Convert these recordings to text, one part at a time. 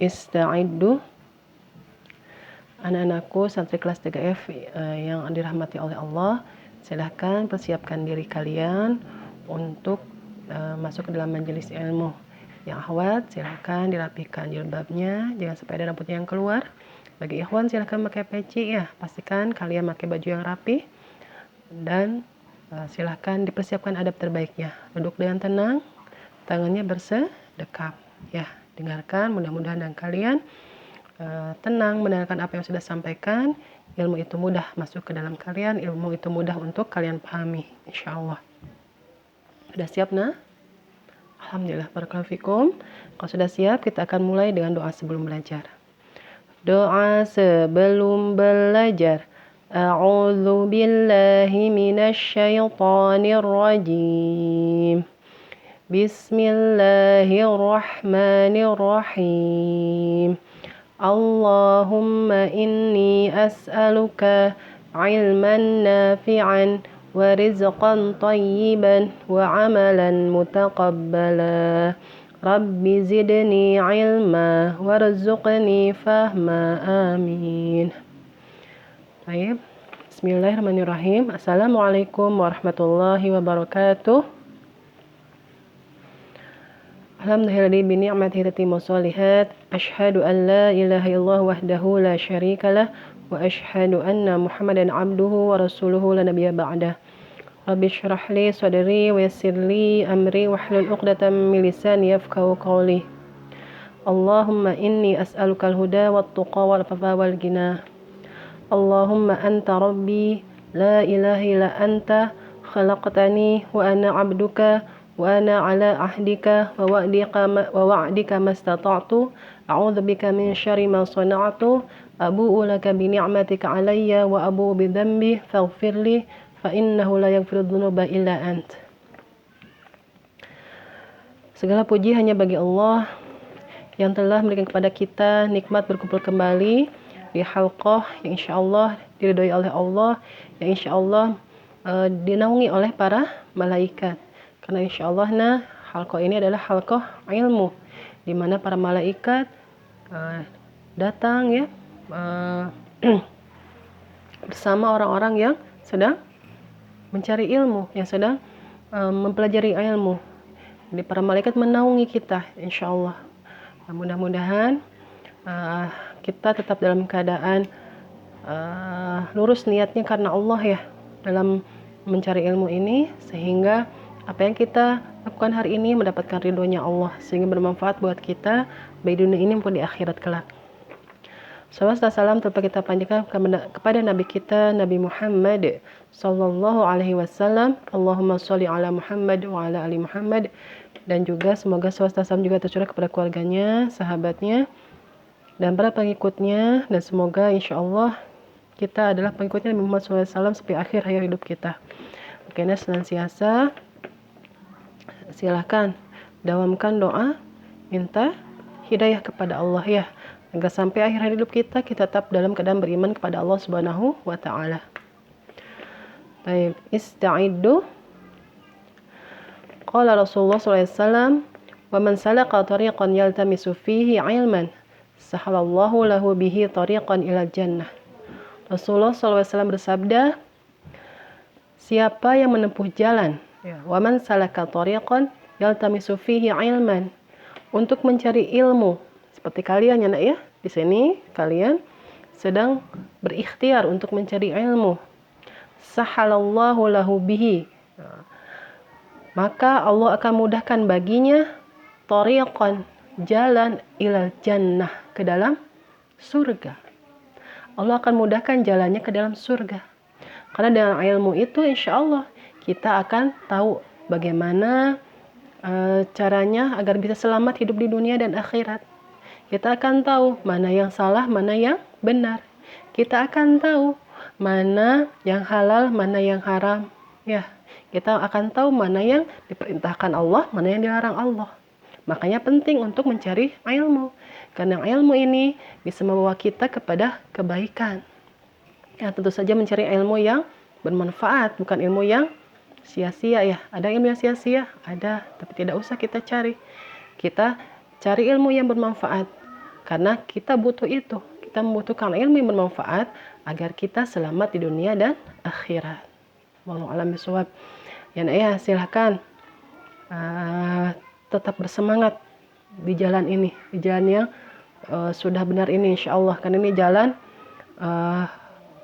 Ista'iddu. Anak-anakku santri kelas 3F yang dirahmati oleh Allah, silahkan persiapkan diri kalian untuk masuk ke dalam majelis ilmu. Yang akhwat silahkan dirapikan jilbabnya, jangan sampai ada rambutnya yang keluar. Bagi ikhwan silahkan pakai peci ya, pastikan kalian pakai baju yang rapi. Dan silahkan dipersiapkan adab terbaiknya. Duduk dengan tenang, tangannya bersedekap ya. Dengarkan, mudah-mudahan dan kalian tenang mendengarkan apa yang sudah sampaikan. Ilmu itu mudah masuk ke dalam kalian, ilmu itu mudah untuk kalian pahami, insyaallah. Sudah siap nah? Alhamdulillah, barakallahu fikum. Kalau sudah siap, kita akan mulai dengan doa sebelum belajar. Doa sebelum belajar. A'udzu billahi minasyaitonir rajim. Bismillahirrahmanirrahim. Allahumma inni as'aluka ilman nafi'an wa rizqan tayyiban wa amalan mutaqabbala. Rabbi zidni ilma warzuqni fahma. Amin. Baik. Bismillahirrahmanirrahim. Assalamualaikum warahmatullahi wabarakatuh. Alhamdulillah bi ni'matihi tatimmu shalihat. Asyhadu an la ilaha illallah wahdahu la syarikalah wa asyhadu anna Muhammadan abduhu wa rasuluhu la nabiyya ba'dah. Rabbi shrah li sadri wa yassir li amri wahlul 'uqdatam min lisani yafqahu qawli. Allahumma inni as'aluka al-huda wat tuqa wal afafa wal ghina. Allahumma anta rabbi la ilaha illa anta khalaqtani wa ana 'abduka wa ana ala ahdika wa wa'dika mastata'tu a'udzu bika min syarri ma sana'tu abu'u laka bi ni'matika 'alayya wa abu'u bi dhanbi faghfirli fa innahu la yaghfiru dzunuba illa ant. Segala puji hanya bagi Allah yang telah memberikan kepada kita nikmat berkumpul kembali di halqah yang insyaallah diridhoi oleh Allah, yang insyaallah dinaungi oleh para malaikat. Karena insyaallah halqah ini adalah halqah ilmu, di mana para malaikat datang ya bersama orang-orang yang sedang mencari ilmu, yang sedang mempelajari ilmu. Jadi para malaikat menaungi kita insyaallah. Nah, mudah-mudahan kita tetap dalam keadaan lurus niatnya karena Allah ya dalam mencari ilmu ini, sehingga apa yang kita lakukan hari ini mendapatkan ridhonya Allah, sehingga bermanfaat buat kita baik di dunia ini maupun di akhirat kelak. Salawat dan salam tetap kita panjatkan kepada Nabi kita, Nabi Muhammad sallallahu alaihi wasallam. Allahumma sholli ala Muhammad wa ala ali Muhammad. Dan juga semoga salawat dan salam juga tercurah kepada keluarganya, sahabatnya, dan para pengikutnya. Dan semoga insyaallah kita adalah pengikutnya Nabi Muhammad SAW sampai akhir hayat hidup kita. Makanya senantiasa silahkan dawamkan doa, minta hidayah kepada Allah ya, agar sampai akhir hayat hidup kita tetap dalam keadaan beriman kepada Allah Subhanahu wa taala. Baik, ista'iddu. Qala Rasulullah sallallahu alaihi wasallam, "Wa man salaka tariqan yaltamisu fihi 'ilman, sahalallahu lahu bihi tariqan ilal jannah." Rasulullah sallallahu alaihi wasallam bersabda, siapa yang menempuh jalan, wa man salaka tariqan yaltamisu fihi 'ilman, untuk mencari ilmu, seperti kalian ya nak ya, di sini kalian sedang berikhtiar untuk mencari ilmu. Sahalallahu lahu bihi, maka Allah akan mudahkan baginya tariqan, jalan, ilal jannah, ke dalam surga. Allah akan mudahkan jalannya ke dalam surga. Karena dengan ilmu itu insyaallah kita akan tahu bagaimana caranya agar bisa selamat hidup di dunia dan akhirat. Kita akan tahu mana yang salah, mana yang benar. Kita akan tahu mana yang halal, mana yang haram. Ya, kita akan tahu mana yang diperintahkan Allah, mana yang dilarang Allah. Makanya penting untuk mencari ilmu. Karena ilmu ini bisa membawa kita kepada kebaikan. Ya, tentu saja mencari ilmu yang bermanfaat, bukan ilmu yang sia-sia ya. Ada ilmu yang sia-sia? Ada, tapi tidak usah kita cari. Kita cari ilmu yang bermanfaat. Karena kita butuh itu. Kita membutuhkan ilmu yang bermanfaat agar kita selamat di dunia dan akhirat. Wallahu a'lam bishawab. Ya nak ya, silahkan tetap bersemangat di jalan ini, di jalan yang sudah benar ini insya Allah. Karena ini jalan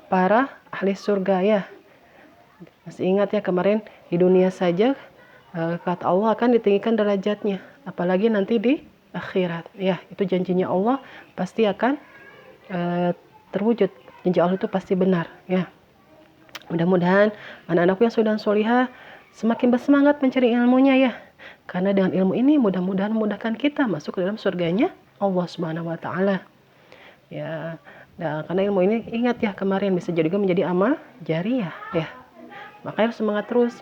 para ahli surga ya. Masih ingat ya kemarin di dunia saja kata Allah akan ditinggikan derajatnya, apalagi nanti di akhirat ya. Itu janjinya Allah pasti akan terwujud. Janji Allah itu pasti benar ya. Mudah-mudahan anak-anakku yang sudah solihah semakin bersemangat mencari ilmunya ya. Karena dengan ilmu ini mudah-mudahan memudahkan kita masuk ke dalam surganya Allah Subhanahu wa taala. Ya. Nah, karena ilmu ini ingat ya kemarin bisa juga menjadi amal jariyah ya. Makanya harus semangat terus.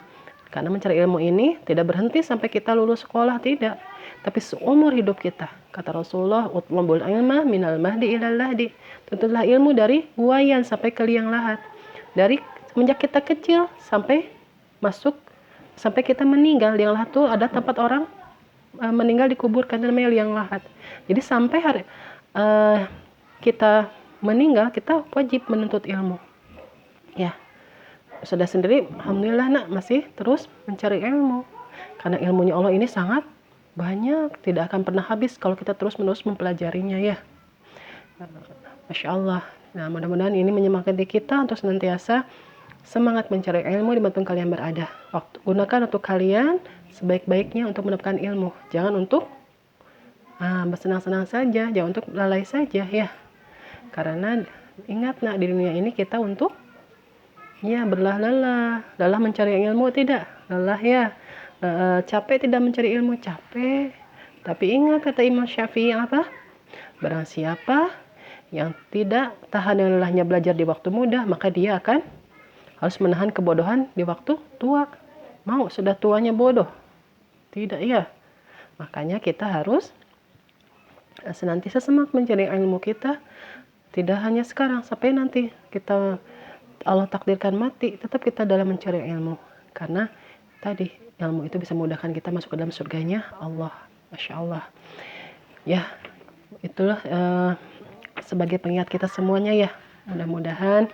Karena mencari ilmu ini tidak berhenti sampai kita lulus sekolah, tidak. Tapi seumur hidup kita. Kata Rasulullah, utlubul ilma minal mahdi ilal lahdi. Tuntutlah ilmu dari buayan sampai ke liang lahat. Dari semenjak kita kecil sampai sampai kita meninggal. Liang lahat itu ada tempat orang meninggal dikuburkan, namanya liang lahat. Jadi sampai kita meninggal, kita wajib menuntut ilmu. Ya. Sudah sendiri, alhamdulillah nak masih terus mencari ilmu. Karena ilmunya Allah ini sangat banyak, tidak akan pernah habis kalau kita terus-menerus mempelajarinya ya. Masya Allah. Nah, mudah-mudahan ini menyemangati kita untuk senantiasa semangat mencari ilmu di dimanapun kalian berada. Gunakan untuk kalian sebaik-baiknya untuk mendapatkan ilmu. Jangan untuk bersenang-senang saja, jangan untuk lalai saja ya. Karena ingat nak, di dunia ini kita untuk berlelah-lelah mencari ilmu, tidak lelah ya. Capek tidak mencari ilmu, capek. Tapi ingat kata Imam Syafi'i apa? Barang siapa yang tidak tahan dengan lelahnya belajar di waktu muda, maka dia akan harus menahan kebodohan di waktu tua. Mau sudah tuanya bodoh? Tidak ya. Makanya kita harus senantiasa semangat mencari ilmu kita. Tidak hanya sekarang, sampai nanti kita Allah takdirkan mati, tetap kita dalam mencari ilmu. Karena tadi ilmu itu bisa memudahkan kita masuk ke dalam surganya Allah. Masya Allah. Ya, itulah sebagai pengingat kita semuanya ya. Mudah-mudahan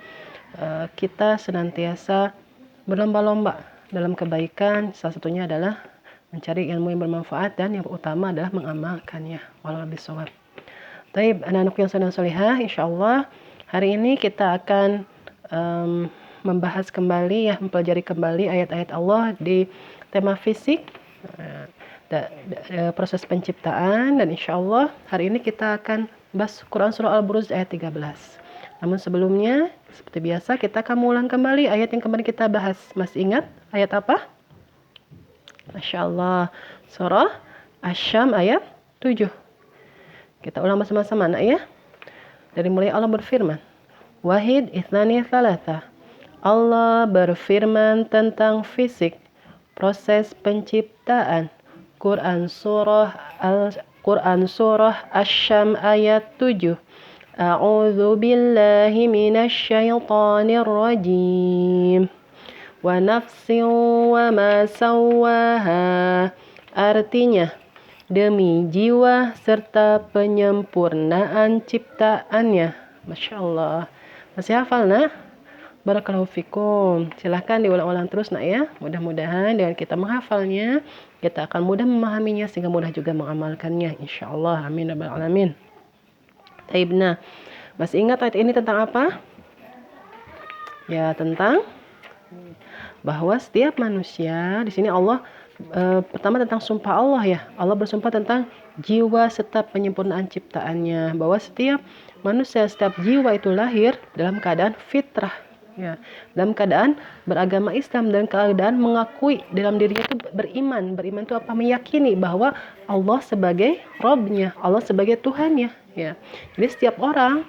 kita senantiasa berlomba-lomba dalam kebaikan. Salah satunya adalah mencari ilmu yang bermanfaat dan yang utama adalah mengamalkannya. Wallahu bishawab. Baik, anak-anak yang sedang solihah, insya Allah hari ini kita akan membahas kembali ya, mempelajari kembali ayat-ayat Allah di tema fisik, proses penciptaan, dan insya Allah hari ini kita akan bahas Quran surah Al-Buruj ayat 13. Namun sebelumnya seperti biasa kita akan mengulang kembali ayat yang kemarin kita bahas. Masih ingat ayat apa? Masya Allah, surah Asy-Syams ayat 7. Kita ulang bersama-sama nak ya. Dari mulai Allah berfirman, Wahid Ithnani Thalatha. Allah berfirman tentang fisik, proses penciptaan. Quran surah Asy-Syams ayat 7. A'udzu billahi minasy syaithanir rajim. Wa nafsin wa ma sawwaha. Artinya, demi jiwa serta penyempurnaan ciptaannya. Masya Allah. Masih hafal nak? Barakallahu fikum. Silahkan diulang-ulang terus nak ya. Mudah-mudahan dengan kita menghafalnya, kita akan mudah memahaminya sehingga mudah juga mengamalkannya. Insya Allah. Amin. Rabbal alamin. Taibna. Masih ingat ayat ini tentang apa? Ya, tentang bahwa setiap manusia, di sini Allah pertama tentang sumpah Allah ya. Allah bersumpah tentang jiwa serta penyempurnaan ciptaannya, bahwa setiap manusia, setiap jiwa itu lahir dalam keadaan fitrah ya, dalam keadaan beragama Islam, dan keadaan mengakui dalam dirinya itu beriman. Beriman itu apa? Meyakini bahwa Allah sebagai Rabbnya, Allah sebagai Tuhannya ya. Jadi setiap orang,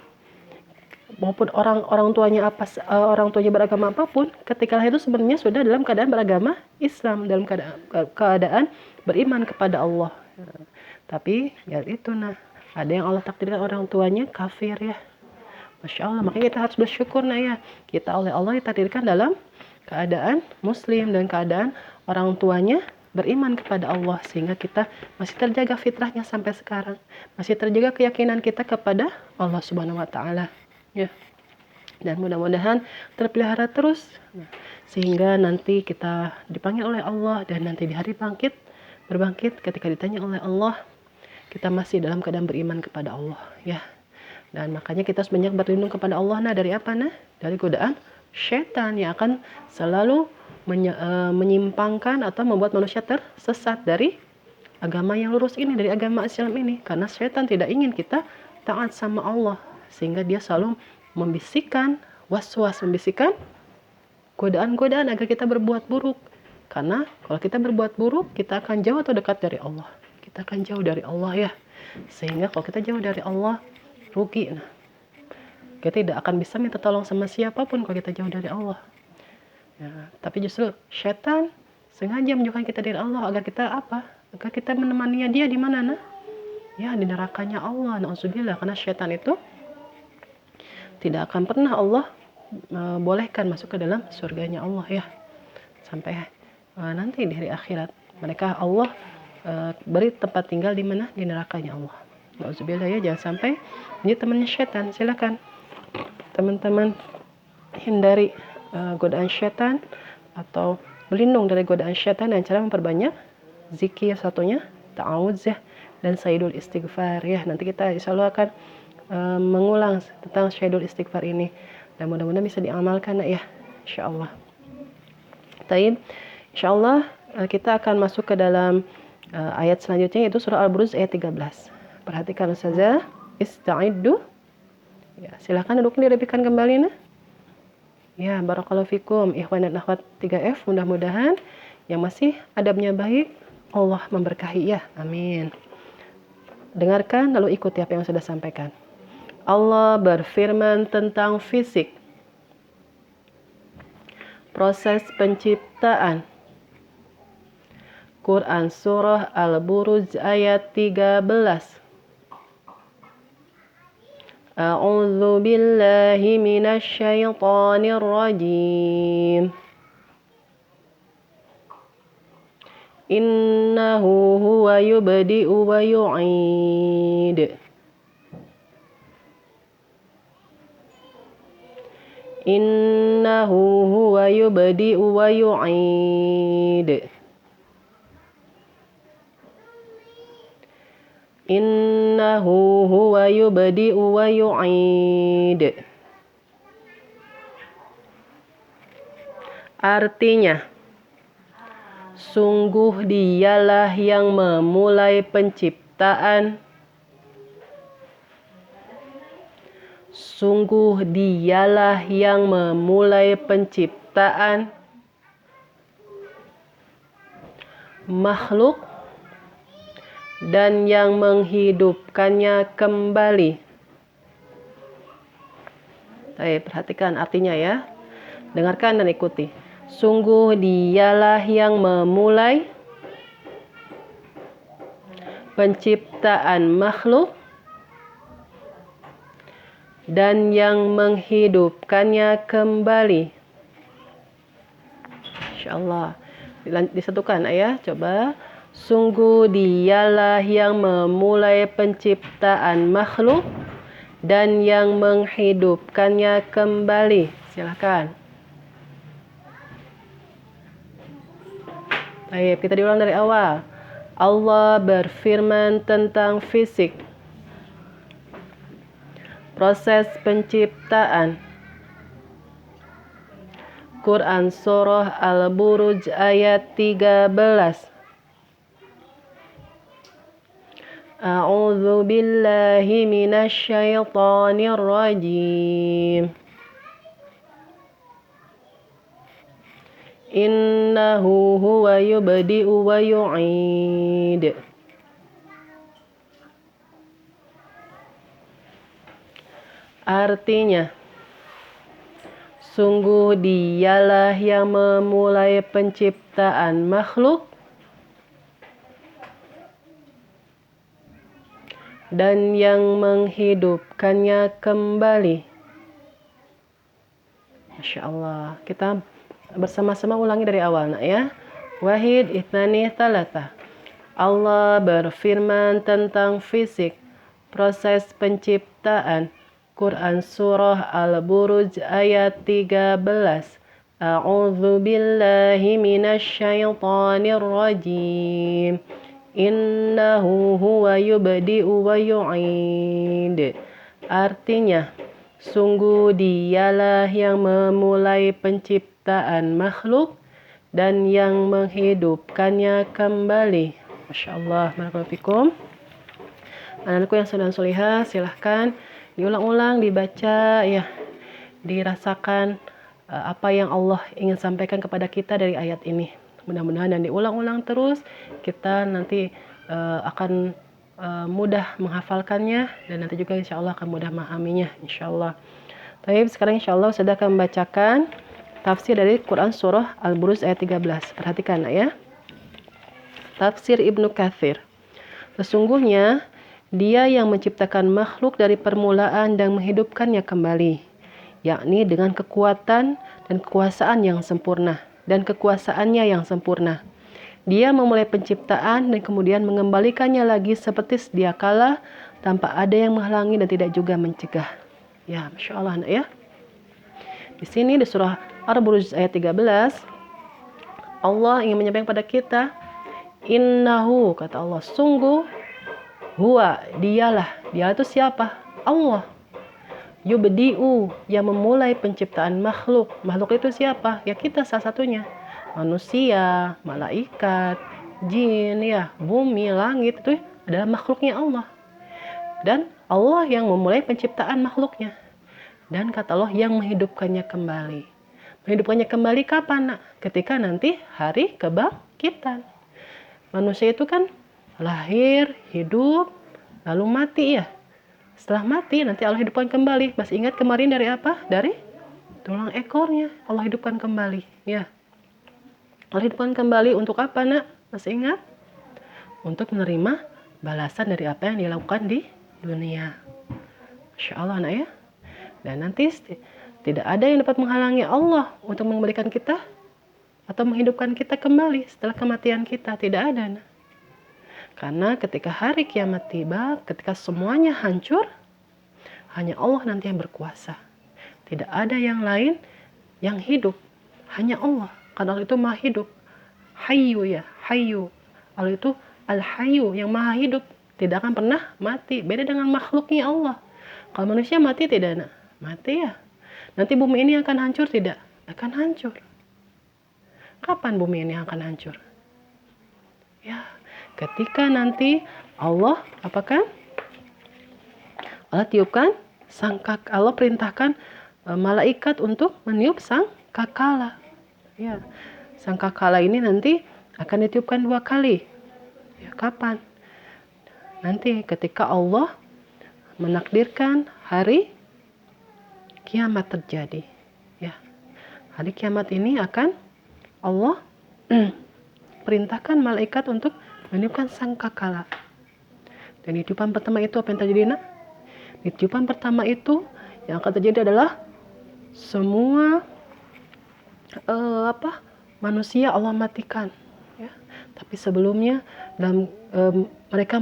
maupun orang tuanya orang tuanya beragama apapun, ketika lahir itu sebenarnya sudah dalam keadaan beragama Islam, dalam keadaan beriman kepada Allah. Tapi ya itu ada yang Allah takdirkan orang tuanya kafir ya. Masya Allah, makanya kita harus bersyukur ya. Kita oleh Allah ditakdirkan dalam keadaan muslim dan keadaan orang tuanya beriman kepada Allah, sehingga kita masih terjaga fitrahnya sampai sekarang, masih terjaga keyakinan kita kepada Allah Subhanahu wa taala, ya. Dan mudah-mudahan terpelihara terus, sehingga nanti kita dipanggil oleh Allah, dan nanti di hari berbangkit ketika ditanya oleh Allah, kita masih dalam keadaan beriman kepada Allah, ya. Dan makanya kita harus banyak berlindung kepada Allah. Nah, dari apa? Nah, dari godaan syaitan yang akan selalu menyimpangkan atau membuat manusia tersesat dari agama yang lurus ini, dari agama Islam ini. Karena syaitan tidak ingin kita taat sama Allah, sehingga dia selalu membisikkan was-was, membisikkan godaan-godaan agar kita berbuat buruk. Karena kalau kita berbuat buruk, kita akan jauh atau dekat dari Allah. Kita akan jauh dari Allah, ya. Sehingga kalau kita jauh dari Allah, rugi. Nah, kita tidak akan bisa minta tolong sama siapapun kalau kita jauh dari Allah. Ya, tapi justru syaitan sengaja menjauhkan kita dari Allah agar kita apa? Agar kita menemani dia di mana? Nah, ya, di nerakanya Allah. Na'udzubillah, karena syaitan itu tidak akan pernah Allah bolehkan masuk ke dalam surganya Allah, ya. Sampai nanti di hari akhirat mereka Allah beri tempat tinggal di mana? Di nerakanya Allah. Na'udzubillah, ya, jangan sampai menjadi temannya syaitan. Silakan teman-teman hindari godaan syaitan atau berlindung dari godaan syaitan dengan cara memperbanyak zikir, satunya ta'awudz, ya, dan sayyidul istighfar, ya. Nanti kita insyaallah akan mengulang tentang sayyidul istighfar ini, dan mudah-mudahan bisa diamalkan, ya, insyaallah. Taib, insyaallah kita akan masuk ke dalam ayat selanjutnya, yaitu surah Al-Buruj ayat 13. Perhatikan Ustazah, ista'iddu. Ya, silakan duduk dirapikan kembali, nah. Ya, barakallahu fikum ikhwan dan akhwat 3F. Mudah-mudahan yang masih adabnya baik Allah memberkahi, ya. Amin. Dengarkan lalu ikuti apa yang sudah sampaikan. Allah berfirman tentang fisik, proses penciptaan. Quran surah Al-Buruj ayat 13. A'udzu billahi minasy syaithanir rajim. Innahu huwa yubdi'u wa yu'id. Innahu huwa yubdi'u wa yu'id. Innahu huwa yubdi'u wa yu'id. Artinya, sungguh dialah yang memulai penciptaan. Sungguh dialah yang memulai penciptaan makhluk dan yang menghidupkannya kembali. Perhatikan artinya, ya. Dengarkan dan ikuti. Sungguh dialah yang memulai penciptaan makhluk dan yang menghidupkannya kembali. Insyaallah. Disatukan, ayah. Coba. Sungguh dialah yang memulai penciptaan makhluk dan yang menghidupkannya kembali. Silakan. Baik, kita diulang dari awal. Allah berfirman tentang fisik, proses penciptaan. Quran surah Al-Buruj ayat 13. A'udzu billahi minasy syaithanir rajim. Innahu huwa yubdi'u wa yu'id. Artinya, sungguh dialah yang memulai penciptaan makhluk dan yang menghidupkannya kembali. Masya Allah. Kita bersama-sama ulangi dari awal, nak, ya. Wahid, Itsani, Tsalatsa. Allah berfirman tentang fisik, proses penciptaan. Quran Surah Al-Buruj ayat 13. A'udzu billahi minasyaitonir rajim. Innahu huwa yubdi'u wa yu'id. Artinya, sungguh dialah yang memulai penciptaan makhluk dan yang menghidupkannya kembali. Masya Allah, barakallahu fikum. Anak-anakku yang sedang solihah, silahkan diulang-ulang, dibaca, ya, dirasakan apa yang Allah ingin sampaikan kepada kita dari ayat ini. Mudah-mudahan dan diulang-ulang terus, kita nanti akan mudah menghafalkannya dan nanti juga insya Allah akan mudah memahaminya, insya Allah. Baik, sekarang insya Allah saya akan membacakan tafsir dari Quran Surah Al-Buruj ayat 13. Perhatikan ya. Tafsir Ibnu Katsir. Sesungguhnya Dia yang menciptakan makhluk dari permulaan dan menghidupkannya kembali, yakni dengan kekuatan dan kekuasaan yang sempurna dan kekuasaannya yang sempurna. Dia memulai penciptaan dan kemudian mengembalikannya lagi seperti sedia kala tanpa ada yang menghalangi dan tidak juga mencegah. Ya, Masya Allah anak ya. Di sini di surah Al-Buruj ayat 13, Allah ingin menyampaikan pada kita, innahu, kata Allah, sungguh, huwa, dialah. Dia itu siapa? Allah. Yubdi'u, yang memulai penciptaan makhluk. Makhluk itu siapa? Ya kita salah satunya. Manusia, malaikat, jin, ya, bumi, langit, itu adalah makhluknya Allah. Dan Allah yang memulai penciptaan makhluknya. Dan kata Allah yang menghidupkannya kembali. Menghidupkannya kembali kapan, nak? Ketika nanti hari kebangkitan. Manusia itu kan lahir, hidup, lalu mati ya. Setelah mati nanti Allah hidupkan kembali. Masih ingat kemarin dari apa? Dari tulang ekornya Allah hidupkan kembali. Ya. Allah hidupkan kembali untuk apa, nak? Masih ingat? Untuk menerima balasan dari apa yang dilakukan di dunia. Masya Allah, nak ya. Dan nanti tidak ada yang dapat menghalangi Allah untuk memberikan kita atau menghidupkan kita kembali setelah kematian kita. Tidak ada, nak. Karena ketika hari kiamat tiba, ketika semuanya hancur, hanya Allah nanti yang berkuasa. Tidak ada yang lain yang hidup. Hanya Allah. Karena Allah itu maha hidup. Hayyu ya, hayyu. Allah itu al-hayyu, yang maha hidup. Tidak akan pernah mati. Beda dengan makhluknya Allah. Kalau manusia mati tidak, nak? Mati ya. Nanti bumi ini akan hancur tidak? Akan hancur. Kapan bumi ini akan hancur? Ya, ketika nanti Allah apakan? Allah tiupkan Allah perintahkan malaikat untuk meniup sangkakala. Ya, sangkakala ini nanti akan ditiupkan 2 kali. Ya, kapan? Nanti ketika Allah menakdirkan hari kiamat terjadi. Ya, hari kiamat ini akan Allah perintahkan malaikat untuk meniupkan sangkakala. Dan di tiupan pertama itu apa yang terjadi, nak? Di tiupan pertama itu yang akan terjadi adalah semua manusia Allah matikan. Ya. Tapi sebelumnya dalam mereka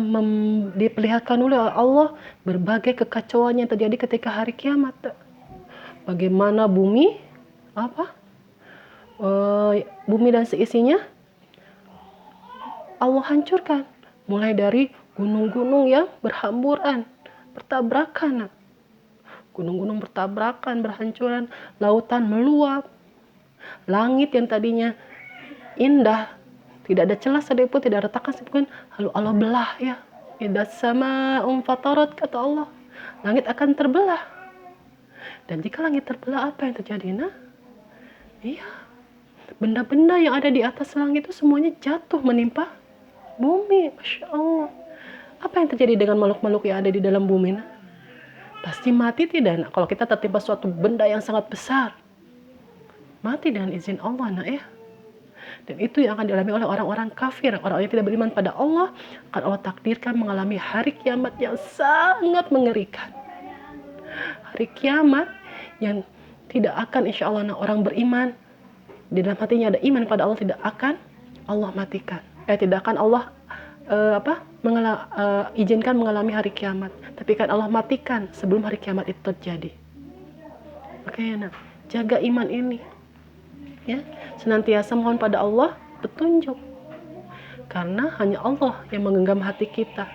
diperlihatkan oleh Allah berbagai kekacauan yang terjadi ketika hari kiamat. Bagaimana bumi bumi dan seisinya Allah hancurkan, mulai dari gunung-gunung yang berhamburan, bertabrakan, gunung-gunung bertabrakan, berhancuran, lautan meluap, langit yang tadinya indah, tidak ada celah sedikit pun, tidak ada retakan sedikit pun, lalu Allah belah ya. Idas sama fatarat, kata Allah, langit akan terbelah. Dan jika langit terbelah, apa yang terjadi, nah? Iya, benda-benda yang ada di atas langit itu semuanya jatuh menimpa bumi. Masya Allah. Apa yang terjadi dengan makhluk-makhluk yang ada di dalam bumi? Nah? Pasti mati tidak, nak? Kalau kita tertimpa suatu benda yang sangat besar, mati dengan izin Allah, nak ya. Dan itu yang akan dialami oleh orang-orang kafir, orang-orang yang tidak beriman pada Allah, akan Allah takdirkan mengalami hari kiamat yang sangat mengerikan. Hari kiamat yang tidak akan, insya Allah, orang beriman di dalam hatinya ada iman pada Allah, tidak akan Allah matikan. Tidak akan Allah izinkan mengalami hari kiamat, tapi kan Allah matikan sebelum hari kiamat itu terjadi. Makanya jaga iman ini, ya, senantiasa mohon pada Allah petunjuk, karena hanya Allah yang menggenggam hati kita,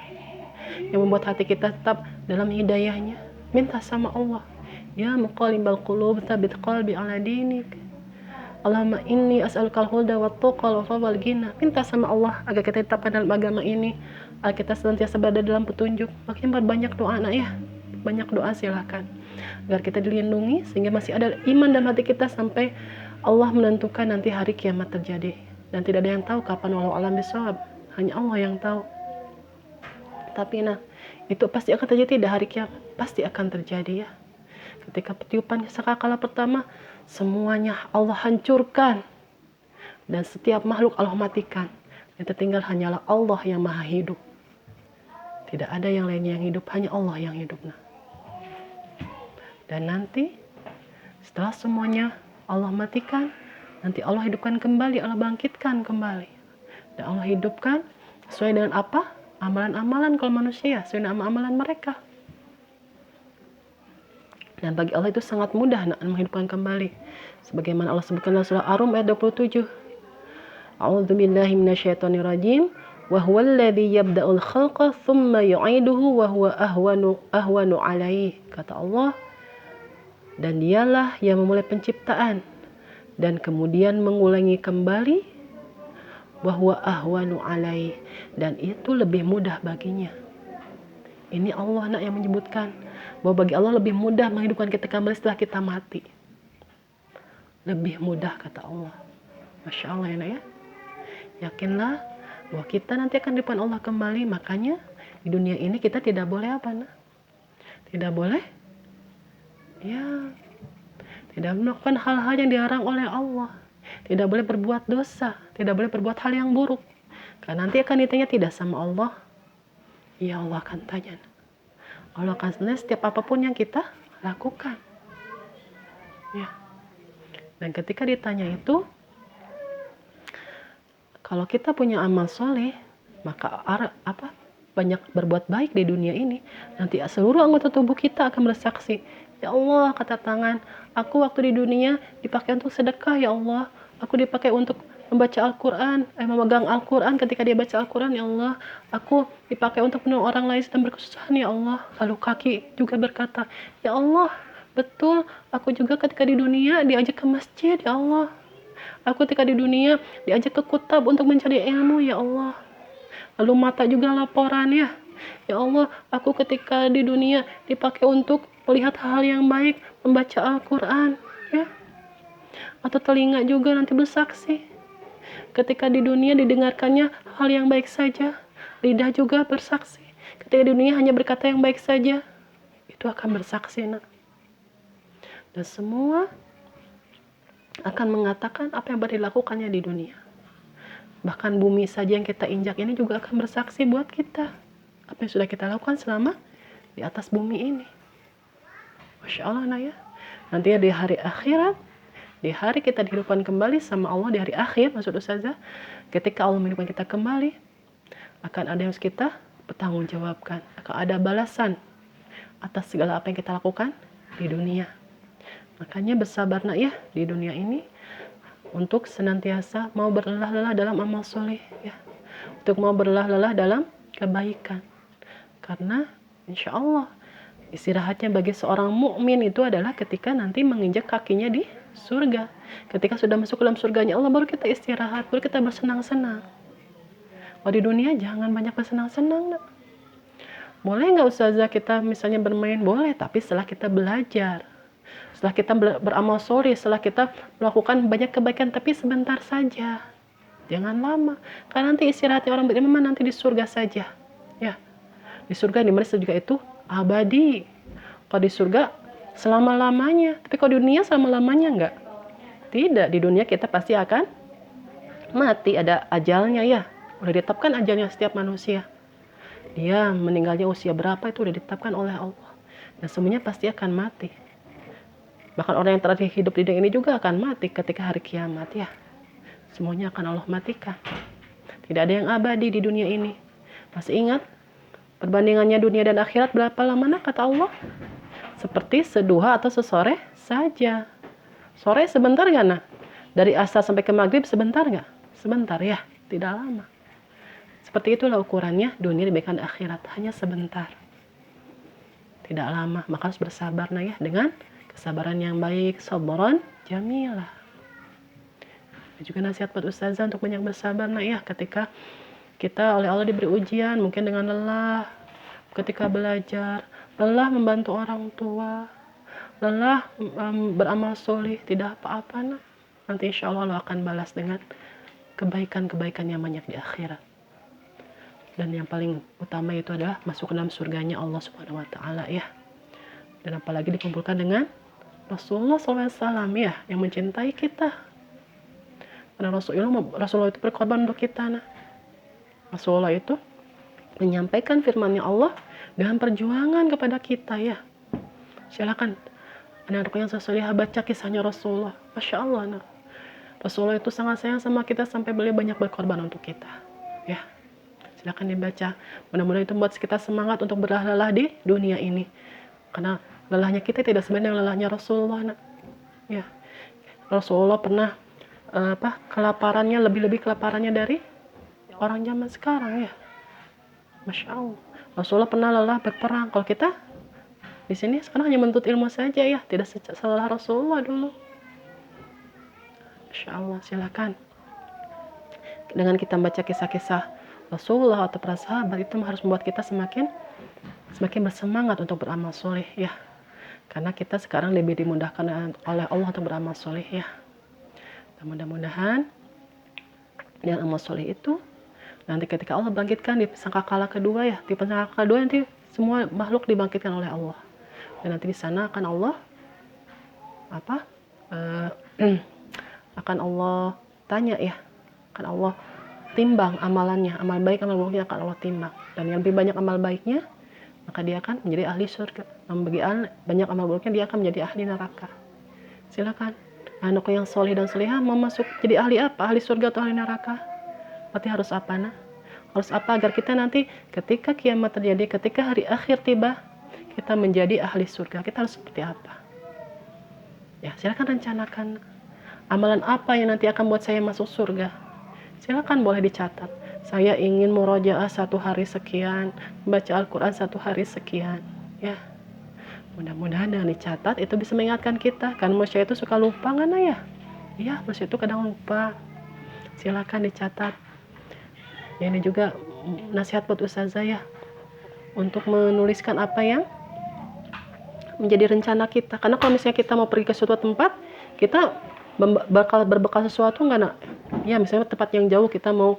yang membuat hati kita tetap dalam hidayahnya. Minta sama Allah, ya muqallibal qulub tsabbit qalbi ala dinik, Allahumma inni as'alukal huda wat tuqa wal ghina. Minta sama Allah agar kita tetapkan dalam agama ini, agar kita senantiasa berada dalam petunjuk. Makanya banyak doa ya. Banyak doa silakan. Agar kita dilindungi sehingga masih ada iman dalam hati kita sampai Allah menentukan nanti hari kiamat terjadi. Dan tidak ada yang tahu kapan, walau alam bisawab. Hanya Allah yang tahu. Tapi itu pasti akan terjadi di hari kiamat. Pasti akan terjadi ya. Ketika petiupan sangkakala pertama, semuanya Allah hancurkan. Dan setiap makhluk Allah matikan. Yang tertinggal hanyalah Allah yang maha hidup. Tidak ada yang lainnya yang hidup, hanya Allah yang hidup. Dan nanti, setelah semuanya Allah matikan, nanti Allah hidupkan kembali, Allah bangkitkan kembali. Dan Allah hidupkan sesuai dengan apa? Amalan-amalan kalau manusia, sesuai dengan amalan mereka. Dan bagi Allah itu sangat mudah menghidupkan kembali. Sebagaimana Allah sebutkan dalam surah Ar-Rum ayat 27. A'udzubillahi minasyaitonirrajim. Wa huwal ladzi yabda'ul khalqa tsumma yu'iduhu wa huwa ahwanu 'alaihi. Kata Allah, dan dialah yang memulai penciptaan dan kemudian mengulangi kembali, wa huwa ahwanu 'alaihi, dan itu lebih mudah baginya. Ini Allah yang menyebutkan bahwa bagi Allah lebih mudah menghidupkan kita kembali setelah kita mati. Lebih mudah kata Allah. Masya Allah ya. Yakinlah bahwa kita nanti akan dihidupkan Allah kembali. Makanya di dunia ini kita tidak boleh tidak boleh tidak melakukan hal-hal yang dilarang oleh Allah. Tidak boleh berbuat dosa. Tidak boleh berbuat hal yang buruk. Karena nanti akan ditanya tidak sama Allah. Ya Allah akan tanya. Allah akan tanya setiap apapun yang kita lakukan. Ya. Dan ketika ditanya itu, kalau kita punya amal soleh, maka banyak berbuat baik di dunia ini, nanti seluruh anggota tubuh kita akan bersaksi. Ya Allah, kata tangan, aku waktu di dunia dipakai untuk sedekah, ya Allah. Aku dipakai untuk membaca Al-Quran, memegang Al-Quran ketika dia baca Al-Quran, ya Allah. Aku dipakai untuk menolong orang lain sedang berkesusahan, ya Allah. Lalu kaki juga berkata, ya Allah, betul, aku juga ketika di dunia diajak ke masjid, ya Allah. Aku ketika di dunia diajak ke kutab untuk mencari ilmu, ya Allah. Lalu mata juga laporan, ya Allah, aku ketika di dunia dipakai untuk melihat hal yang baik, membaca Al-Quran, ya. Atau telinga juga nanti bersaksi ketika di dunia didengarkannya hal yang baik saja. Lidah juga bersaksi ketika di dunia hanya berkata yang baik saja, itu akan bersaksi. Dan semua akan mengatakan apa yang dilakukannya di dunia. Bahkan bumi saja yang kita injak ini juga akan bersaksi buat kita apa yang sudah kita lakukan selama di atas bumi ini. Masya Allah ya. Nanti di hari akhirat, di hari kita dihidupkan kembali sama Allah, di hari akhir maksud Ustazah, ketika Allah menghidupkan kita kembali, akan ada yang harus kita bertanggungjawabkan, akan ada balasan atas segala apa yang kita lakukan di dunia. Makanya bersabar ya di dunia ini untuk senantiasa mau berlelah-lelah dalam amal soleh, ya, untuk mau berlelah-lelah dalam kebaikan, karena insya Allah istirahatnya bagi seorang mukmin itu adalah ketika nanti menginjak kakinya di surga. Ketika sudah masuk ke dalam surganya Allah, baru kita istirahat, baru kita bersenang-senang. Kalau di dunia jangan banyak bersenang-senang. Boleh nggak Ustazah kita misalnya bermain? Boleh, tapi setelah kita belajar, setelah kita beramal soleh, setelah kita melakukan banyak kebaikan, tapi sebentar saja. Jangan lama. Karena nanti istirahatnya orang beriman nanti di surga saja. Ya. Di surga di mana juga itu abadi. Kalau di surga selama-lamanya. Tapi kalau di dunia selama-lamanya enggak. Tidak, di dunia kita pasti akan mati, ada ajalnya ya. Udah ditetapkan ajalnya setiap manusia. Dia meninggalnya usia berapa itu udah ditetapkan oleh Allah. Dan semuanya pasti akan mati. Bahkan orang yang terakhir hidup di dunia ini juga akan mati ketika hari kiamat ya. semuanya akan Allah matikan. Tidak ada yang abadi di dunia ini. Masih ingat perbandingannya dunia dan akhirat berapa lama kata Allah? Seperti seduha atau sesore saja. Sore sebentar gak Dari asar sampai ke maghrib sebentar gak? Sebentar ya, tidak lama. Seperti itulah ukurannya dunia dibandingkan akhirat, hanya sebentar. Tidak lama, maka harus bersabar ya, dengan kesabaran yang baik, sabran jamilah. Juga nasihat buat ustazah untuk banyak bersabar ya, ketika kita oleh Allah diberi ujian, mungkin dengan lelah, ketika belajar, lelah membantu orang tua, lelah beramal soleh, tidak apa-apa nanti insya Allah akan balas dengan kebaikan-kebaikan yang banyak di akhirat. Dan yang paling utama itu adalah masuk ke dalam surganya Allah Subhanahu wa Ta'ala ya. Dan apalagi dikumpulkan dengan Rasulullah SAW ya, yang mencintai kita. Karena Rasulullah itu berkorban untuk kita. Rasulullah itu menyampaikan firman-Nya Allah dengan perjuangan kepada kita ya. Silakan anak-anak yang sesuai baca kisahnya Rasulullah. Masya Allah. Rasulullah itu sangat sayang sama kita sampai beliau banyak berkorban untuk kita. Ya, silakan dibaca. Mudah-mudahan itu membuat kita semangat untuk berlelah di dunia ini. Karena lelahnya kita tidak sama dengan lelahnya Rasulullah. Ya, Rasulullah pernah kelaparannya lebih kelaparannya dari orang zaman sekarang ya. Masya Allah. Rasulullah pernah lelah berperang. Kalau kita di sini sekarang hanya menuntut ilmu saja ya, tidak selelah Rasulullah dulu. Masya Allah, silakan. Dengan kita baca kisah-kisah Rasulullah atau para sahabat itu harus membuat kita semakin bersemangat untuk beramal soleh ya. Karena kita sekarang lebih dimudahkan oleh Allah untuk beramal soleh ya. Dan mudah-mudahan dengan amal soleh itu nanti ketika Allah bangkitkan di sangkakala kedua ya, di sangkakala kedua nanti semua makhluk dibangkitkan oleh Allah. Dan nanti di sana akan Allah akan Allah tanya ya, akan Allah timbang amalannya, amal baik amal buruknya akan Allah timbang. Dan yang lebih banyak amal baiknya maka dia akan menjadi ahli surga. Yang banyak amal buruknya dia akan menjadi ahli neraka. Silakan anak yang soleh dan solehah mau masuk jadi ahli apa? Ahli surga atau ahli neraka? Berarti harus apa Harus apa agar kita nanti ketika kiamat terjadi, ketika hari akhir tiba, kita menjadi ahli surga. Kita harus seperti apa? Ya, silakan rencanakan amalan apa yang nanti akan buat saya masuk surga. Silakan boleh dicatat. Saya ingin murojaah 1 hari sekian, baca Al-Quran 1 hari sekian. Ya, mudah-mudahan dengan dicatat itu bisa mengingatkan kita. Kan manusia itu suka lupa kan ya? Iya, manusia itu kadang lupa. Silakan dicatat. Ya, ini juga nasihat buat ustazah ya, untuk menuliskan apa yang menjadi rencana kita. Karena kalau misalnya kita mau pergi ke suatu tempat, kita berbekal sesuatu nggak ya, misalnya tempat yang jauh kita mau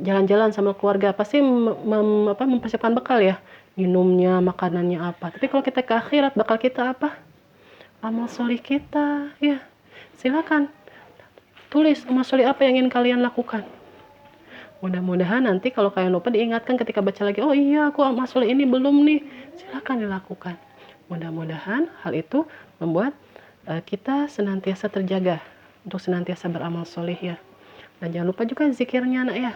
jalan-jalan sama keluarga, pasti mempersiapkan bekal ya, minumnya, makanannya apa. Tapi kalau kita ke akhirat, bekal kita apa? Amal soleh kita ya. Silakan tulis amal soleh apa yang ingin kalian lakukan. Mudah-mudahan nanti kalau kalian lupa diingatkan ketika baca lagi, oh iya aku amal soleh ini belum nih, silakan dilakukan. Mudah-mudahan hal itu membuat kita senantiasa terjaga untuk senantiasa beramal soleh ya. Dan jangan lupa juga zikirnya ya.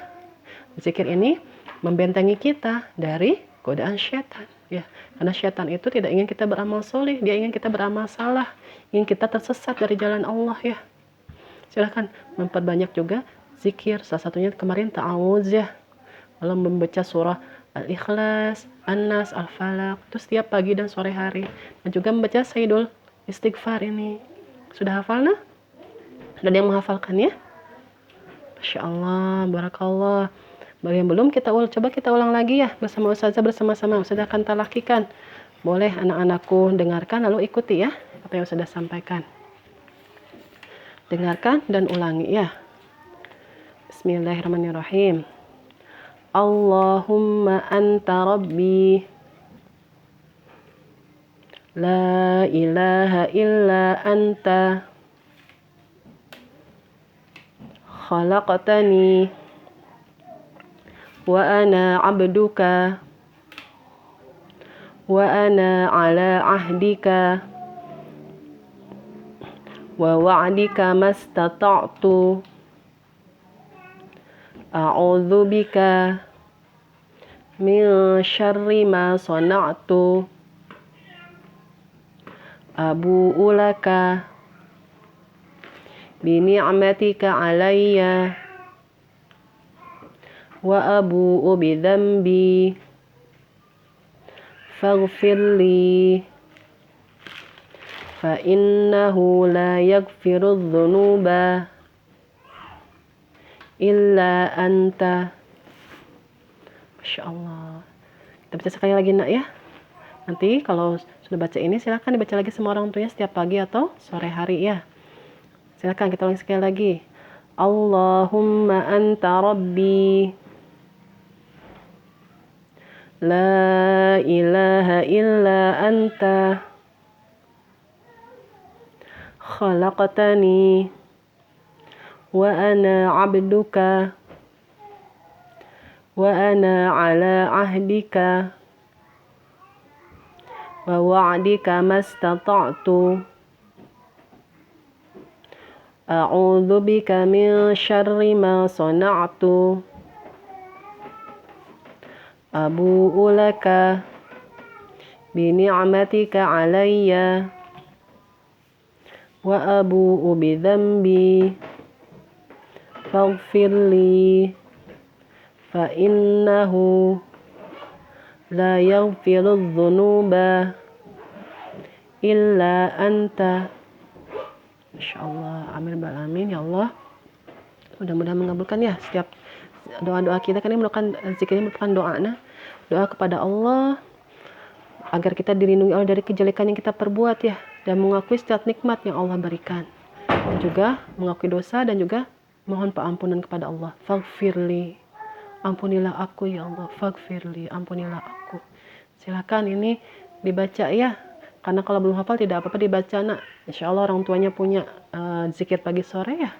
Zikir ini membentengi kita dari godaan syaitan ya. Karena syaitan itu tidak ingin kita beramal soleh, dia ingin kita beramal salah, ingin kita tersesat dari jalan Allah ya. Silahkan memperbanyak juga zikir. Salah satunya kemarin ta'awudz ya. Lalu membaca surah Al-Ikhlas, An-Nas, Al-Falaq, itu setiap pagi dan sore hari. Dan juga membaca Sayyidul Istighfar ini. Sudah hafal Ada yang menghafalkannya? Masya Allah, barakallah. Bagi yang belum, coba kita ulang lagi ya bersama ustazah, bersama-sama. Ustazah akan talakikan. Boleh anak-anakku dengarkan lalu ikuti ya apa yang sudah sampaikan. Dengarkan dan ulangi ya. Bismillahirrahmanirrahim. Allahumma anta rabbi la ilaha illa anta khalaqtani wa ana abduka wa ana ala ahdika wa wa'dika mastata'tu A'udzu bika min syarri ma sana'tu. Abu'u laka bi ni'matika 'alayya wa abu'u bi dzambi faghfir li fa innahu la yaghfiru dzunuba illa anta. Masya Allah. Kita baca sekali lagi nak ya. Nanti kalau sudah baca ini silahkan dibaca lagi sama orang tuanya setiap pagi atau sore hari ya. Silahkan kita ulangi sekali lagi. Allahumma anta rabbi la ilaha illa anta khalaqtani wa ana abduka wa ana ala ahdika wa wa'dika mastata'tu. A'udzu bika min syarri ma sana'tu. Abu'u laka bi ni'matika 'alayya wa abu'u bi dzambi faghfir li fa innahu la yaghfiru dzunuba illa anta. Masya Allah. Amin ya Allah. Mudah-mudahan mengabulkan ya setiap doa-doa kita. Kan ini merupakan zikir, ini merupakan doa kepada Allah agar kita dilindungi Allah dari kejelekan yang kita perbuat ya, dan mengakui setiap nikmat yang Allah berikan, dan juga mengakui dosa, dan juga mohon pengampunan kepada Allah. Faghfirli, ampunilah aku ya Allah. Faghfirli, ampunilah aku. Silakan ini dibaca ya, karena kalau belum hafal tidak apa-apa dibaca nak. Insya Allah orang tuanya punya zikir pagi sore ya,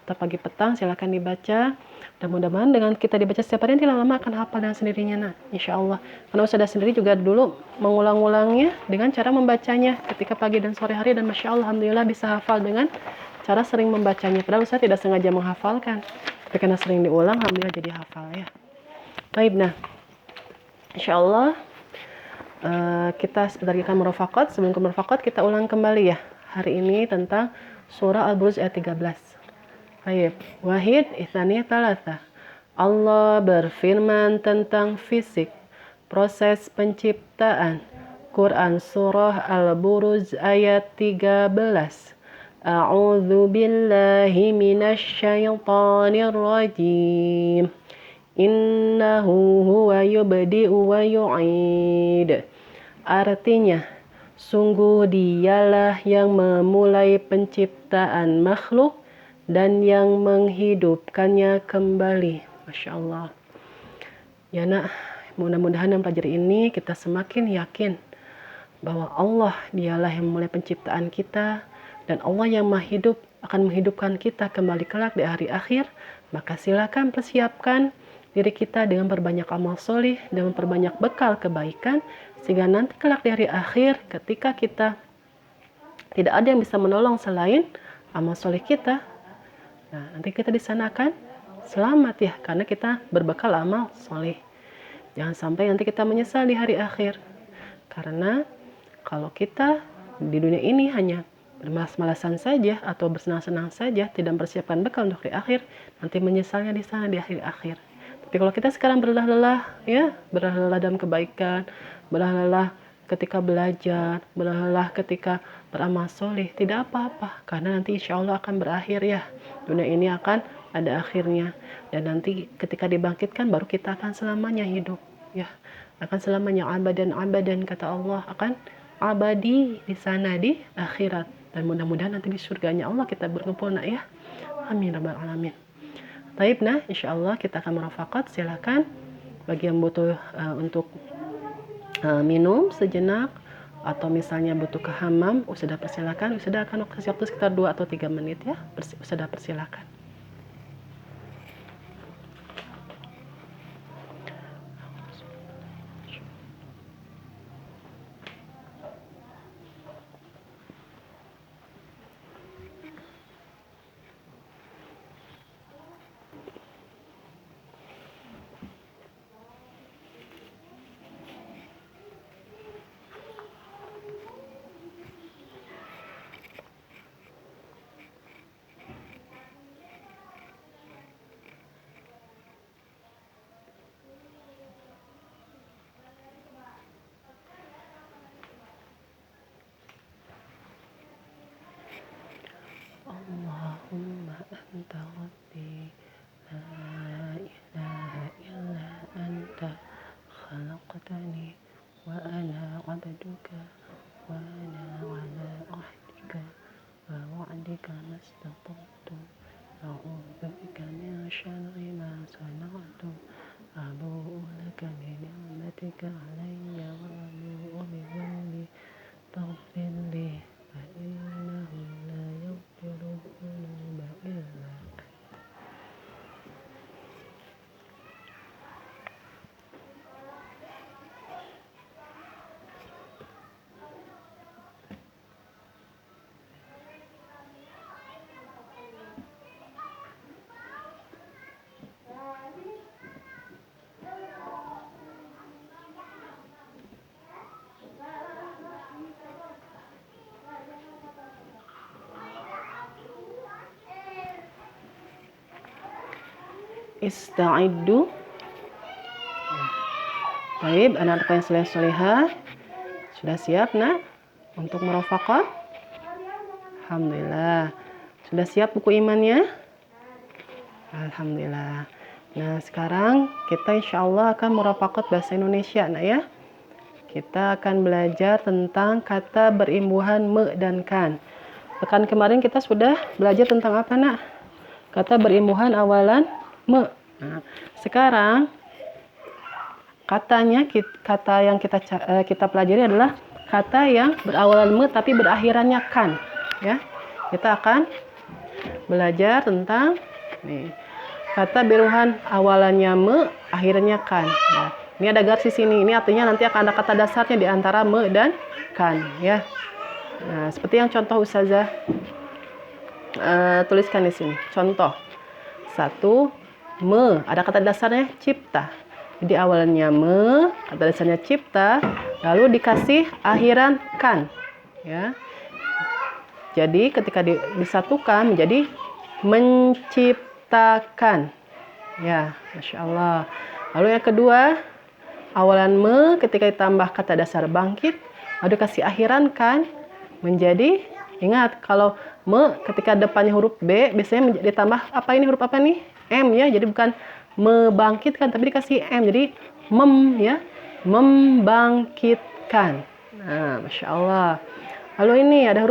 atau pagi petang, silakan dibaca. Dan mudah-mudahan dengan kita dibaca setiap hari nanti lama-lama akan hafal dengan sendirinya nak. Insya Allah. Karena Ustazah sendiri juga dulu mengulang-ulangnya dengan cara membacanya ketika pagi dan sore hari, dan Masya Allah alhamdulillah bisa hafal dengan cara sering membacanya. Padahal Ustazah tidak sengaja menghafalkan, tapi karena sering diulang alhamdulillah jadi hafal ya. Baik, nah Insya Allah kita sebentar akan murafaqat. Sebelum ke murafaqat kita ulang kembali ya hari ini tentang surah Al-Buruj ayat 13. Baik, wahid itsani thalatha. Allah berfirman tentang fisik, proses penciptaan. Quran surah Al-Buruj ayat 13. A'udzu billahi minasy syaithanir rajim. Innahu huwa yubdi'u wa yu'id. Artinya, sungguh dialah yang memulai penciptaan makhluk dan yang menghidupkannya kembali. Masya Allah. Ya nak, mudah-mudahan dalam pelajaran ini kita semakin yakin bahwa Allah dialah yang memulai penciptaan kita, dan Allah yang maha hidup akan menghidupkan kita kembali kelak di hari akhir. Maka silakan persiapkan diri kita dengan berbanyak amal solih dan memperbanyak bekal kebaikan, sehingga nanti kelak di hari akhir ketika kita tidak ada yang bisa menolong selain amal solih kita, nah nanti kita di sana akan selamat ya, karena kita berbekal amal solih. Jangan sampai nanti kita menyesal di hari akhir, karena kalau kita di dunia ini hanya bermalas-malasan saja atau bersenang-senang saja, tidak mempersiapkan bekal untuk di akhir, nanti menyesalnya di sana di akhir. Tapi kalau kita sekarang berlelah-lelah ya, berlelah-lelah dalam kebaikan, berlelah-lelah ketika belajar, berlelah-lelah ketika beramal soleh, tidak apa-apa, karena nanti insya Allah akan berakhir ya. Dunia ini akan ada akhirnya, dan nanti ketika dibangkitkan baru kita akan selamanya hidup ya, akan selamanya abadan kata Allah, akan abadi di sana di akhirat, dan mudah-mudahan nanti di surganya Allah kita berkumpul nak ya. Amin rabbal alamin. Taib, nah insya Allah kita akan merafaqat. Silakan bagi yang butuh untuk minum sejenak, atau misalnya butuh ke hamam, sudah persilakan. Sudah akan kasih waktu sekitar 2 atau 3 menit ya. Sudah persilakan. anta rabbi la ilaha illa anta khalaqtani wa ana 'abduka wa ana 'ala ahdika wa wa'dika mastata'tu a'udzu bika min syarri ma sana'tu abu'u laka bi ni'matika 'alayya wa abu'u bi dhanbi faghfir li fa innahu la yaghfiru dhunuba illa anta. Ista'iddu. Baik, anak-anak yang soleh-solehah sudah siap nak untuk murafaqah? Alhamdulillah. Sudah siap buku imannya? Alhamdulillah. Nah, sekarang kita insya Allah akan murafaqat bahasa Indonesia nak ya. Kita akan belajar tentang kata berimbuhan me dan kan. Pekan kemarin kita sudah belajar tentang apa nak? Kata berimbuhan awalan me. Nah, sekarang kata yang kita pelajari adalah kata yang berawalan me tapi berakhirannya kan, ya. Kita akan belajar tentang kata berimbuhan awalannya me, akhirnya kan. Nah, ini ada garis di sini. Ini artinya nanti akan ada kata dasarnya di antara me dan kan, ya. Nah, seperti yang contoh Ustazah tuliskan di sini. Contoh 1. Me, ada kata dasarnya cipta. Jadi awalannya me, kata dasarnya cipta, lalu dikasih akhiran kan, ya. Jadi ketika disatukan menjadi menciptakan, ya, masya Allah. Lalu yang kedua, awalan me ketika ditambah kata dasar bangkit, lalu dikasih akhiran kan menjadi, ingat kalau me ketika depannya huruf B biasanya ditambah apa ini, huruf apa nih? M, ya. Jadi bukan membangkitkan tapi dikasih M. Jadi mem, ya. Membangkitkan. Nah, masya Allah. Lalu ini ada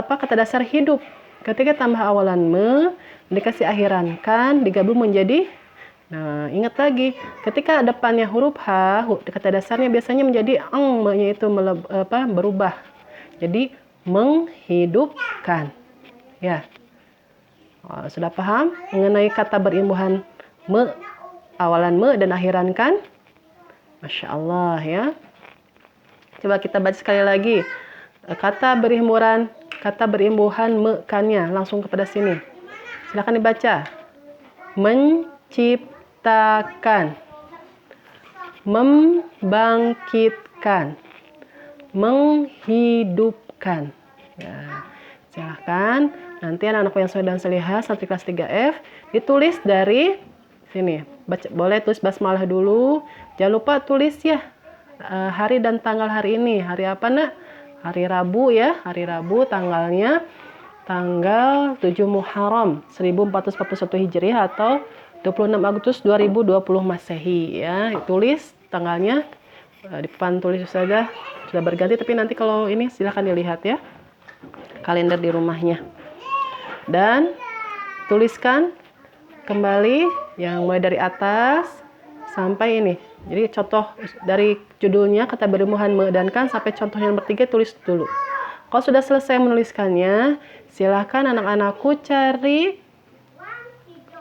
kata dasar hidup. Ketika tambah awalan me dikasih akhiran kan digabung menjadi, nah, ingat lagi ketika depannya huruf H, kata dasarnya biasanya menjadi eng, yaitu berubah. Jadi menghidupkan, ya. Sudah paham mengenai kata berimbuhan me, awalan me dan akhiran kan? Masya Allah, ya. Coba kita baca sekali lagi. Kata berimbuhan me kannya langsung kepada sini. Silakan dibaca. Menciptakan, membangkitkan, menghidupkan. Ya, silahkan nanti anak-anak yang soleh dan solehah santri kelas 3F ditulis dari sini. Boleh tulis basmalah dulu. Jangan lupa tulis ya hari dan tanggal hari ini. Hari apa nak? Hari Rabu, ya. Hari Rabu tanggalnya tanggal 7 Muharram 1441 Hijriah atau 26 Agustus 2020 Masehi, ya. Tulis tanggalnya di depan tulis saja. Sudah berganti tapi nanti kalau ini silahkan dilihat ya kalender di rumahnya. Dan tuliskan kembali yang mulai dari atas sampai ini. Jadi contoh dari judulnya kata berimbuhan me dan kan sampai contoh yang bertiga tulis dulu. Kalau sudah selesai menuliskannya, silahkan anak-anakku cari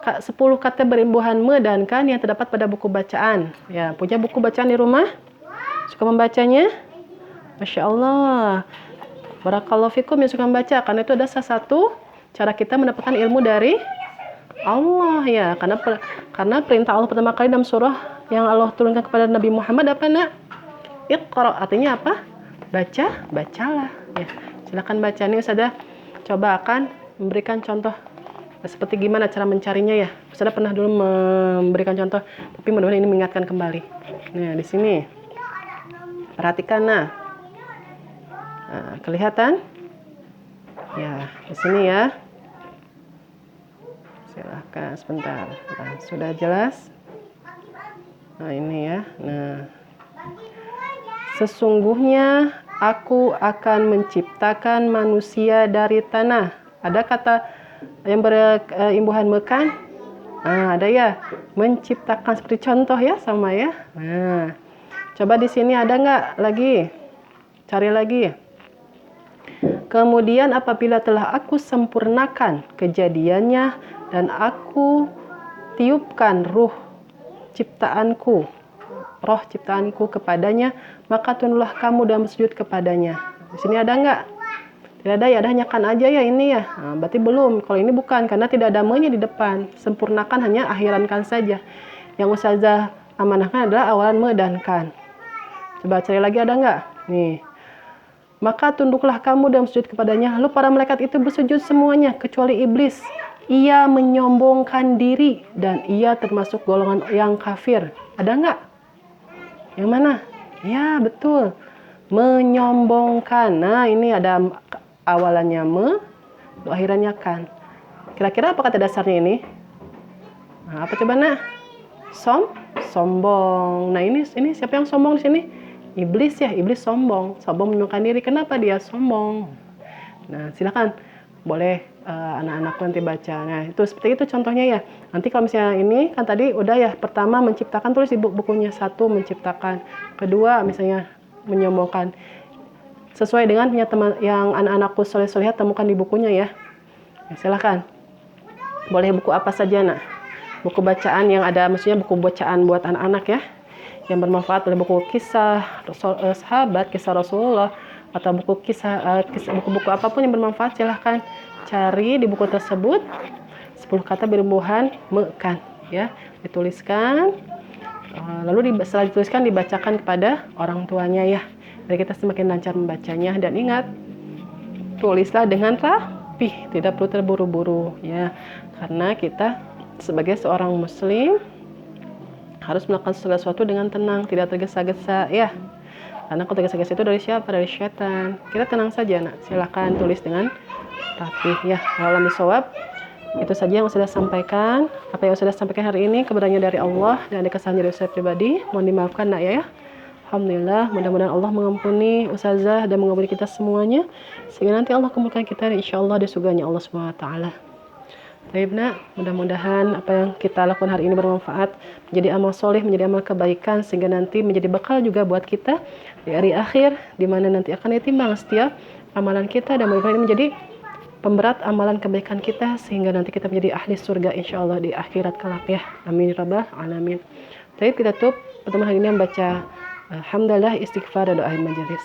10 kata berimbuhan me dan kan yang terdapat pada buku bacaan. Ya, punya buku bacaan di rumah? Suka membacanya? Masya Allah. Barakallahu fikum yang suka membaca, karena itu ada salah satu cara kita mendapatkan ilmu dari Allah, ya. Karena perintah Allah pertama kali dalam surah yang Allah turunkan kepada Nabi Muhammad apa nak? Iqra, artinya apa? Bacalah. Ya, silakan baca. Nih Ustazah coba akan memberikan contoh seperti gimana cara mencarinya ya. Ustazah pernah dulu memberikan contoh, tapi mudah-mudahan ini mengingatkan kembali. Nah, di sini perhatikan nah. Kelihatan? Ya, di sini ya. Silakan sebentar. Nah, sudah jelas? Nah, ini ya. Nah, sesungguhnya aku akan menciptakan manusia dari tanah. Ada kata yang berimbuhan mekan? Nah, ada ya. Menciptakan seperti contoh ya, sama ya. Nah, coba di sini ada nggak lagi? Cari lagi. Kemudian apabila telah aku sempurnakan kejadiannya dan aku tiupkan roh ciptaanku kepadanya, maka tunduklah kamu dan bersujud kepadanya. Di sini ada nggak? Tidak ada ya, ada hanya kan aja ya ini ya. Nah, berarti belum. Kalau ini bukan, karena tidak ada me-nya di depan. Sempurnakan hanya akhirankan saja. Yang Ustazah amanahkan adalah awalan me dan kan. Coba cari lagi ada nggak? Nih. Maka tunduklah kamu dan bersujud kepadanya. Lalu para malaikat itu bersujud semuanya, kecuali iblis. Ia menyombongkan diri dan ia termasuk golongan yang kafir. Ada nggak? Yang mana? Ya, betul. Menyombongkan. Nah, ini ada awalannya me, akhirannya kan. Kira-kira apa kata dasarnya ini? Nah, apa coba nak? Sombong. Nah, ini siapa yang sombong di sini? Iblis ya, iblis sombong. Sombong menyombongkan diri. Kenapa dia sombong? Nah, silakan. Boleh anak-anakku nanti baca. Nah, itu seperti itu contohnya ya. Nanti kalau misalnya ini kan tadi udah ya, pertama menciptakan, tulis di bukunya. Satu, menciptakan. Kedua, misalnya menyombongkan. Sesuai dengan teman yang anak-anakku soleh-solehat temukan di bukunya ya. Silakan. Boleh buku apa saja nak. Buku bacaan yang ada, maksudnya buku bacaan buat anak-anak ya. Yang bermanfaat, oleh buku kisah sahabat, kisah Rasulullah, atau buku buku-buku apapun yang bermanfaat, silahkan cari di buku tersebut 10 kata berimbuhan mekan ya, dituliskan, lalu setelah dituliskan dibacakan kepada orang tuanya ya, jadi kita semakin lancar membacanya. Dan ingat, tulislah dengan rapih, tidak perlu terburu-buru ya, karena kita sebagai seorang muslim harus melakukan segala sesuatu dengan tenang, tidak tergesa-gesa ya. Karena kalau tergesa-gesa itu dari siapa? Dari syaitan. Kita tenang saja nak. Silakan tulis dengan rapih ya. Wallahualam bishawab. Itu saja yang sudah sampaikan. Apa yang sudah sampaikan hari ini kebenarannya dari Allah dan ada kesalahan dari saya pribadi. Mohon dimaafkan nak ya. Alhamdulillah, mudah-mudahan Allah mengampuni Ustazah dan mengampuni kita semuanya, sehingga nanti Allah kumpulkan kita insyaallah di surganya Allah Subhanahu wa taala. Baik nak, mudah-mudahan apa yang kita lakukan hari ini bermanfaat, menjadi amal soleh, menjadi amal kebaikan, sehingga nanti menjadi bekal juga buat kita di hari akhir, di mana nanti akan ditimbang setiap amalan kita, dan mudah-mudahan ini menjadi pemberat amalan kebaikan kita, sehingga nanti kita menjadi ahli surga insyaallah di akhirat kelak ya. Amin rabbal alamin. Baik, kita tutup pertemuan hari ini membaca alhamdulillah, istighfar dan doa majelis.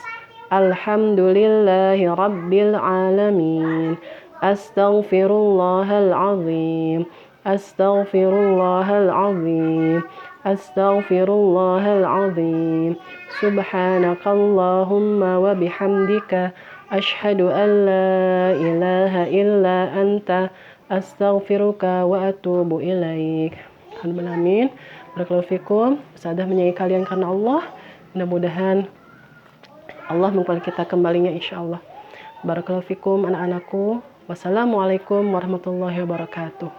Alhamdulillahi rabbil alamin. Astaghfirullahal azim. Astaghfirullahal azim. Astaghfirullahal azim. Subhanakallahumma wa bihamdika asyhadu an la ilaha illa anta astaghfiruka wa atubu ilaik. Amin. Barakallahu fikum. Ustazah menyayangi kalian karena Allah. Mudah-mudahan Allah mengumpulkan kita kembalinya insyaallah. Barakallahu fikum anak-anakku. Wassalamualaikum warahmatullahi wabarakatuh.